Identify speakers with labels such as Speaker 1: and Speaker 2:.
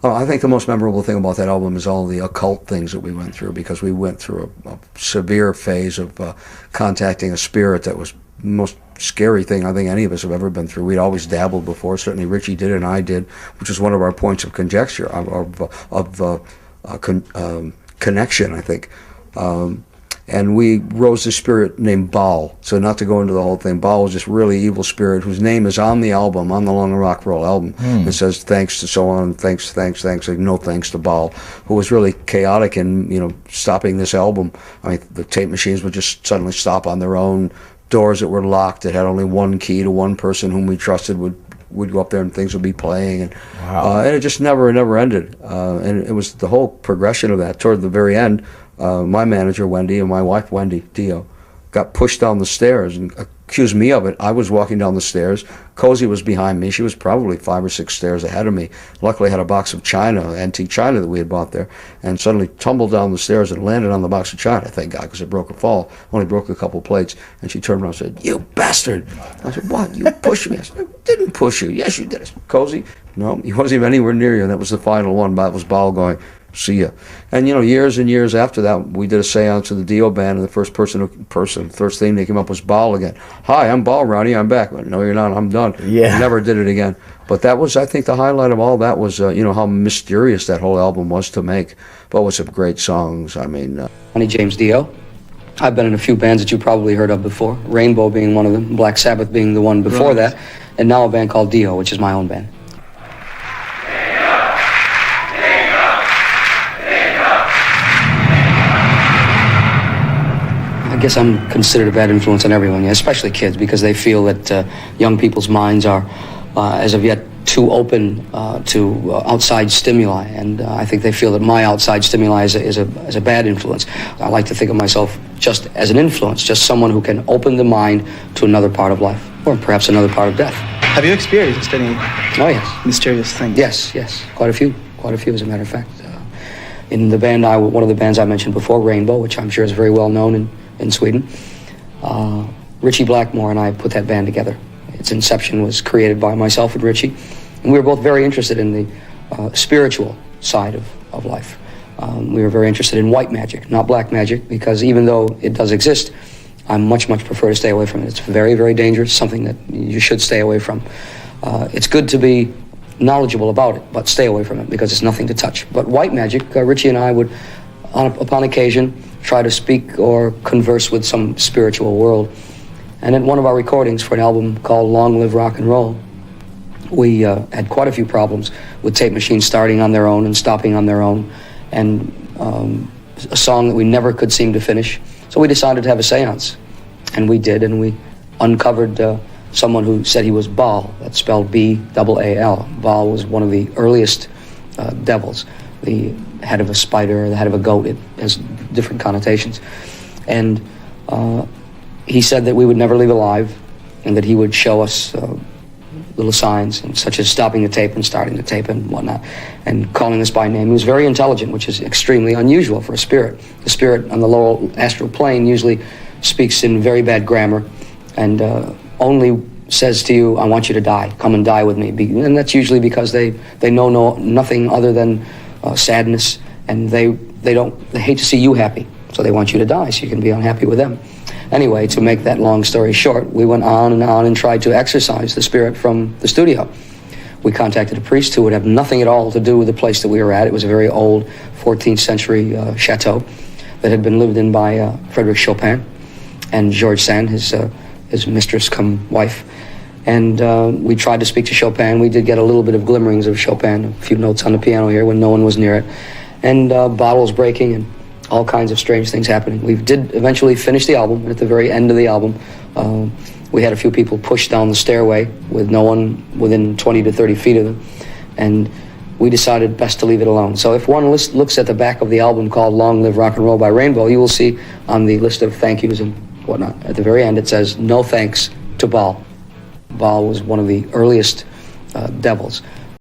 Speaker 1: I think the most memorable thing about that album is all the occult things that we went through, because we went through a severe phase of contacting a spirit that was the most scary thing I think any of us have ever been through. We'd always dabbled before. Certainly Richie did and I did, which was one of our points of conjecture, connection, I think. And we rose a spirit named Baal. So not to go into the whole thing, Baal was this really evil spirit whose name is on the album, on the Long and Rock Roll album. It says thanks to so on, thanks, like no thanks to Baal, who was really chaotic in, stopping this album. I mean, the tape machines would just suddenly stop on their own. Doors that were locked that had only one key to one person whom we trusted would go up there and things would be playing. And, and it just never ended. And it was the whole progression of that. Toward the very end, my manager, Wendy, and my wife, Wendy Dio, got pushed down the stairs and accused me of it. I was walking down the stairs. Cozy was behind me. She was probably 5 or 6 stairs ahead of me. Luckily, I had a box of china, antique china that we had bought there, and suddenly tumbled down the stairs and landed on the box of china, thank God, because it broke a fall. Only broke a couple plates. And she turned around and said, "You bastard." I said, "What? You pushed me." I said, "I didn't push you." "Yes, you did." I said, "Cozy?" "No, he wasn't even anywhere near you." And that was the final one. That was Baal going, "See ya." And years and years after that, we did a seance with the Dio band, and the first first thing they came up was Baal again. "Hi, I'm Baal, Ronnie, I'm back." "Well, no, you're not, I'm done."
Speaker 2: Yeah.
Speaker 1: Never did it again. But that was, I think, the highlight of all that was, how mysterious that whole album was to make. But with some great songs. I mean,
Speaker 3: Ronnie James Dio. I've been in a few bands that you probably heard of before, Rainbow being one of them, Black Sabbath being the one before that, and now a band called Dio, which is my own band. I guess I'm considered a bad influence on everyone, especially kids, because they feel that young people's minds are, as of yet, too open to outside stimuli, and I think they feel that my outside stimuli is a bad influence. I like to think of myself just as an influence, just someone who can open the mind to another part of life, or perhaps another part of death.
Speaker 4: Have you experienced any mysterious things?
Speaker 3: Yes, quite a few, as a matter of fact. In the band, one of the bands I mentioned before, Rainbow, which I'm sure is very well known in Sweden, Richie Blackmore and I put that band together. Its inception was created by myself and Richie, and we were both very interested in the spiritual side of life. We were very interested in white magic, not black magic, because even though it does exist, I much prefer to stay away from it. It's very, very dangerous, something that you should stay away from. It's good to be knowledgeable about it, but stay away from it because it's nothing to touch. But white magic, Richie and I would, upon occasion, try to speak or converse with some spiritual world. And in one of our recordings for an album called Long Live Rock and Roll, we had quite a few problems with tape machines starting on their own and stopping on their own, and a song that we never could seem to finish. So we decided to have a seance, and we did, and we uncovered someone who said he was Baal. That's spelled B-A-A-L. Baal was one of the earliest devils, the head of a spider, the head of a goat. It has different connotations. And he said that we would never leave alive, and that he would show us little signs, such as stopping the tape and starting the tape and whatnot, and calling us by name. He was very intelligent, which is extremely unusual for a spirit. The spirit on the lower astral plane usually speaks in very bad grammar, and only says to you, "I want you to die. Come and die with me." And that's usually because they know nothing other than sadness, and they hate to see you happy, so they want you to die so you can be unhappy with them. Anyway, to make that long story short, we went on and tried to exorcise the spirit from the studio. We contacted a priest who would have nothing at all to do with the place that we were at. It was a very old 14th century chateau that had been lived in by Frederick Chopin and George Sand, his mistress come wife. And we tried to speak to Chopin. We did get a little bit of glimmerings of Chopin, a few notes on the piano here when no one was near it. And bottles breaking and all kinds of strange things happening. We did eventually finish the album, and at the very end of the album, we had a few people push down the stairway with no one within 20 to 30 feet of them, and we decided best to leave it alone. So if one looks at the back of the album called Long Live Rock and Roll by Rainbow, you will see on the list of thank yous and whatnot, at the very end it says, "No thanks to Baal." Baal was one of the earliest devils.